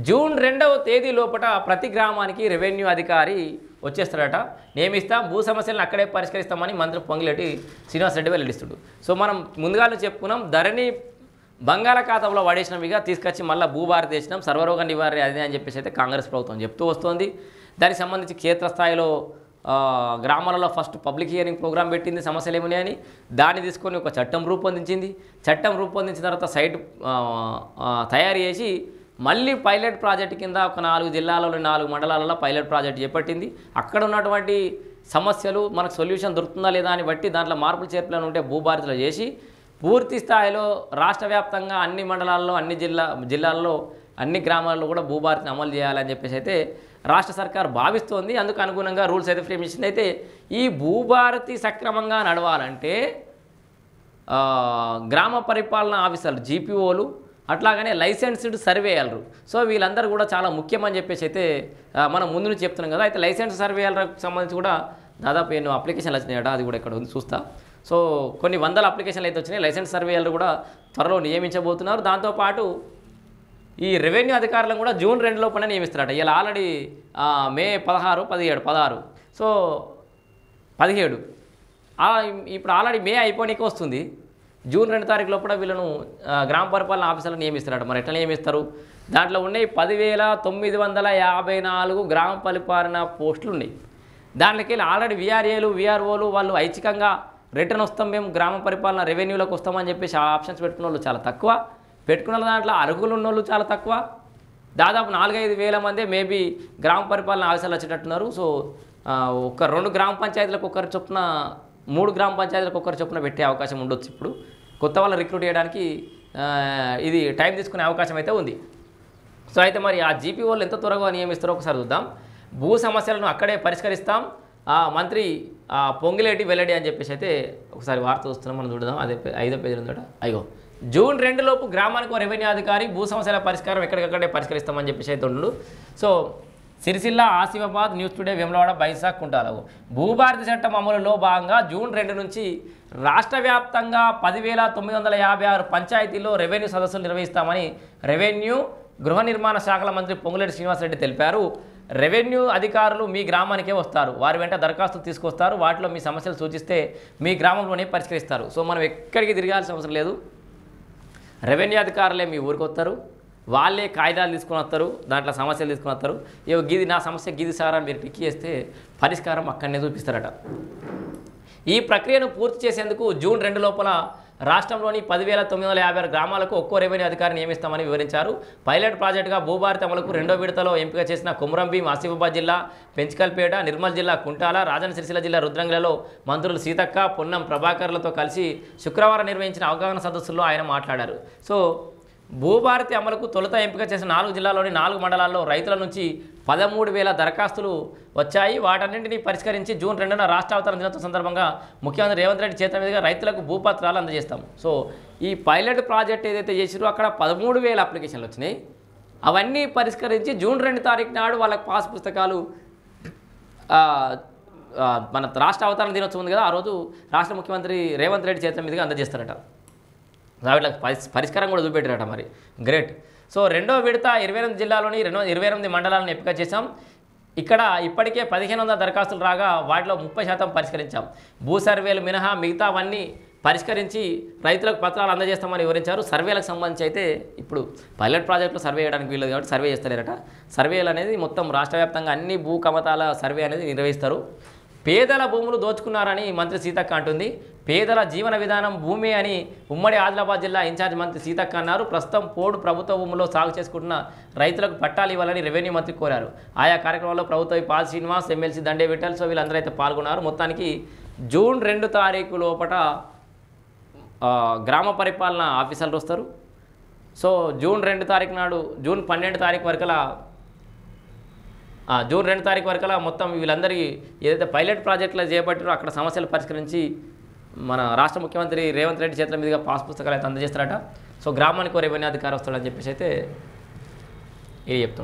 June 2వ తేదీ లోపల ప్రతి గ్రామానికి రెవెన్యూ అధికారి వచ్చేస్తాడట. నియమిస్తాం, భూ సమస్యలను అక్కడే పరిష్కరిస్తామని మంత్రి పొంగిలేటి శ్రీనివాసరెడ్డి వెల్లడిస్తుడు. సో మనం ముందుగానే చెప్పుకున్నాం, ధరణి బంగాళాఖాతంలో పడేసినవిగా తీసుకొచ్చి మళ్ళీ భూభారతి చేసినాం, సర్వరోగ నివారణ అదే అని చెప్పేసి అయితే కాంగ్రెస్ ప్రభుత్వం చెప్తూ వస్తుంది. దానికి సంబంధించి క్షేత్రస్థాయిలో గ్రామాలలో ఫస్ట్ పబ్లిక్ హియరింగ్ ప్రోగ్రాం పెట్టింది, సమస్యలు ఏమున్నాయని దాన్ని తీసుకొని ఒక చట్టం రూపొందించింది. చట్టం రూపొందించిన తర్వాత సైట్ తయారు చేసి మళ్ళీ పైలట్ ప్రాజెక్ట్ కింద ఒక 4 జిల్లాలలో 4 మండలాలలో పైలట్ ప్రాజెక్ట్ చేపట్టింది. అక్కడ ఉన్నటువంటి సమస్యలు మనకు సొల్యూషన్ దొరుకుతుందా లేదా అని బట్టి దాంట్లో మార్పులు చేర్పులను ఉంటే భూభారతిలో చేసి పూర్తి స్థాయిలో రాష్ట్ర వ్యాప్తంగా అన్ని మండలాల్లో అన్ని జిల్లాల్లో అన్ని గ్రామాల్లో కూడా భూభారతిని అమలు చేయాలని చెప్పేసి అయితే రాష్ట్ర సర్కార్ భావిస్తోంది. అందుకు అనుగుణంగా రూల్స్ అయితే ఫ్రేమ్ చేసింది. అయితే ఈ భూభారతి సక్రమంగా నడవాలంటే గ్రామ పరిపాలన ఆఫీసర్లు జీపీఓలు అట్లాగనే లైసెన్స్డ్ సర్వేయర్లు, సో వీళ్ళందరూ కూడా చాలా ముఖ్యమని చెప్పేసి అయితే మనం ముందు నుంచి చెప్తున్నాం కదా. అయితే లైసెన్స్ సర్వేయర్లకు సంబంధించి కూడా దాదాపు ఎన్నో అప్లికేషన్లు వచ్చినాయట, అది కూడా ఇక్కడ ఉంది చూస్తా. సో కొన్ని వందల అప్లికేషన్లు అయితే వచ్చినాయి. లైసెన్స్ సర్వేయర్లు కూడా త్వరలో నియమించబోతున్నారు. దాంతోపాటు ఈ రెవెన్యూ అధికారులను కూడా జూన్ 2 లోపల నియమిస్తారట. ఇలా ఆల్రెడీ మే 16, 17, 16, సో 17 ఇప్పుడు ఆల్రెడీ మే అయిపోయినకి వస్తుంది. జూన్ 2 తారీఖు లోపల వీళ్ళను గ్రామ పరిపాలన ఆఫీసర్లను నియమిస్తారట. మరి ఎట్లా నియమిస్తారు? దాంట్లో ఉన్నాయి 10,954 గ్రామ పరిపాలన పోస్టులు ఉన్నాయి. దాంట్లోకి వెళ్ళి ఆల్రెడీ వీఆర్ఏలు వీఆర్ఓలు వాళ్ళు ఐచ్ఛికంగా రిటర్న్ వస్తాం, మేము గ్రామ పరిపాలన రెవెన్యూలోకి వస్తామని చెప్పేసి ఆప్షన్స్ పెట్టుకున్న వాళ్ళు చాలా తక్కువ, పెట్టుకున్న దాంట్లో అర్హులు ఉన్న వాళ్ళు చాలా తక్కువ. దాదాపు 4-5 వేల మంది మేబీ గ్రామ పరిపాలన ఆఫీసర్లు వచ్చేటట్టున్నారు. సో ఒక 2 గ్రామ పంచాయతీలకు ఒకరు చొప్పున 3 గ్రామ పంచాయతీలకు ఒకరు చొప్పున పెట్టే అవకాశం ఉండొచ్చు. ఇప్పుడు కొత్త వాళ్ళు రిక్రూట్ చేయడానికి ఇది టైం తీసుకునే అవకాశం అయితే ఉంది. సో అయితే మరి ఆ జీపీ వాళ్ళు ఎంత త్వరగా నియమిస్తారో ఒకసారి చూద్దాం. భూ సమస్యలను అక్కడే పరిష్కరిస్తాం మంత్రి పొంగిలేటి వెల్లడి అని చెప్పేసి అయితే ఒకసారి వార్త వస్తున్నాం, మనం చూద్దాం. అదే 5వ పేజీ ఉందట. అయ్యో, జూన్ 2 లోపు గ్రామానికి రెవెన్యూ అధికారి భూ సమస్యల పరిష్కారం ఎక్కడికక్కడే పరిష్కరిస్తామని చెప్పేసి అయితే ఉండు. So Sircilla, Asifabad, news today, Vemulawada, Bhainsa, కుంటాలకు భూభారతి చట్టం అమలులో భాగంగా జూన్ 2 నుంచి రాష్ట్ర వ్యాప్తంగా 10,956 పంచాయతీల్లో రెవెన్యూ సదస్సులు నిర్వహిస్తామని రెవెన్యూ గృహ నిర్మాణ శాఖల మంత్రి పొంగులేటి శ్రీనివాసరెడ్డి తెలిపారు. రెవెన్యూ అధికారులు మీ గ్రామానికే వస్తారు, వారి వెంట దరఖాస్తులు తీసుకొస్తారు, వాటిలో మీ సమస్యలు సూచిస్తే మీ గ్రామంలోనే పరిష్కరిస్తారు. సో మనం ఎక్కడికి తిరగాల్సిన అవసరం లేదు, రెవెన్యూ అధికారులే మీ ఊరికి వస్తారు, వాళ్ళే కాగితాలు తీసుకుని వస్తారు, దాంట్లో సమస్యలు తీసుకుని వస్తారు. ఏవో గిది నా సమస్య గిది సార్ అని మీరు టిక్ చేస్తే పరిష్కారం అక్కడనే చూపిస్తారట. ఈ ప్రక్రియను పూర్తి చేసేందుకు జూన్ 2 లోపల రాష్ట్రంలోని 10,956 గ్రామాలకు ఒక్కో రెవెన్యూ అధికారి నియమిస్తామని వివరించారు. పైలట్ ప్రాజెక్టుగా భూభారతి అమలుకు 2వ విడతలో ఎంపిక చేసిన కొమురంభీం, ఆసిఫాబాద్ జిల్లా పెంచికల్పేట, నిర్మల్ జిల్లా కుంటాల, రాజన్న సిరిసిల్ల జిల్లా రుద్రంగిలలో మంత్రులు సీతక్క, పొన్నం ప్రభాకర్లతో కలిసి శుక్రవారం నిర్వహించిన అవగాహన సదస్సుల్లో ఆయన మాట్లాడారు. సో భూభారతి అమలుకు తొలుత ఎంపిక చేసిన 4 జిల్లాల్లోని 4 మండలాల్లో రైతుల నుంచి 13,000 దరఖాస్తులు వచ్చాయి. వాటన్నింటినీ పరిష్కరించి జూన్ 2న రాష్ట్ర అవతరణ దినోత్సవం సందర్భంగా ముఖ్యమంత్రి రేవంత్ రెడ్డి చేతుల మీదుగా రైతులకు భూపత్రాలు అందజేస్తాం. సో ఈ పైలట్ ప్రాజెక్ట్ ఏదైతే చేసిరో అక్కడ 13,000 అప్లికేషన్లు వచ్చినాయి. అవన్నీ పరిష్కరించి జూన్ 2 తారీఖు నాడు వాళ్ళకి పాస్ పుస్తకాలు మన రాష్ట్ర అవతరణ దినోత్సవం ఉంది కదా, ఆ రోజు రాష్ట్ర ముఖ్యమంత్రి రేవంత్ రెడ్డి చేతుల మీదుగా అందజేస్తారట. వాటికి పరిష్కారం కూడా చూపెట్టారట. మరి గ్రేట్. సో 2వ విడత 28 జిల్లాలోని 28 మండలాలను ఎంపిక చేశాం. ఇక్కడ ఇప్పటికే 1,500 దరఖాస్తులు రాగా వాటిలో 30% పరిష్కరించాం. భూ సర్వేలు మినహా మిగతావన్నీ పరిష్కరించి రైతులకు పత్రాలు అందజేస్తామని వివరించారు. సర్వేలకు సంబంధించి అయితే ఇప్పుడు పైలట్ ప్రాజెక్టులో సర్వే చేయడానికి వీళ్ళది కాబట్టి సర్వే చేస్తలేరట. సర్వేలు అనేది మొత్తం రాష్ట్ర వ్యాప్తంగా అన్ని భూ కమతాల సర్వే అనేది నిర్వహిస్తారు. పేదల భూములు దోచుకున్నారని మంత్రి సీతక్క అంటుంది. పేదల జీవన విధానం భూమి అని ఉమ్మడి ఆదిలాబాద్ జిల్లా ఇన్ఛార్జ్ మంత్రి సీతక్క అన్నారు. ప్రస్తుతం పోడు ప్రభుత్వ భూముల్లో సాగు చేసుకుంటున్న రైతులకు పట్టాలు ఇవ్వాలని రెవెన్యూ మంత్రి కోరారు. ఆయా కార్యక్రమంలో ప్రభుత్వ పాల్ శ్రీనివాస్, ఎమ్మెల్సీ దండే విఠల్, సో వీళ్ళందరూ అయితే పాల్గొన్నారు. మొత్తానికి జూన్ 2 తారీఖు లోపల గ్రామ పరిపాలన ఆఫీసర్లు వస్తారు. సో జూన్ 2 తారీఖు నాడు జూన్ 12 తారీఖు వరకలా జూన్ 2 తారీఖు వరకలా మొత్తం వీళ్ళందరికీ ఏదైతే పైలట్ ప్రాజెక్టులు చేపట్టారో అక్కడ సమస్యలు పరిష్కరించి మన రాష్ట్ర ముఖ్యమంత్రి రేవంత్ రెడ్డి చేతుల మీదుగా పాస్ పుస్తకాలు అయితే అందజేస్తారట. సో గ్రామానికి రెవెన్యూ అధికారి వస్తాడని చెప్పేసి అయితే ఇది చెప్తుంది.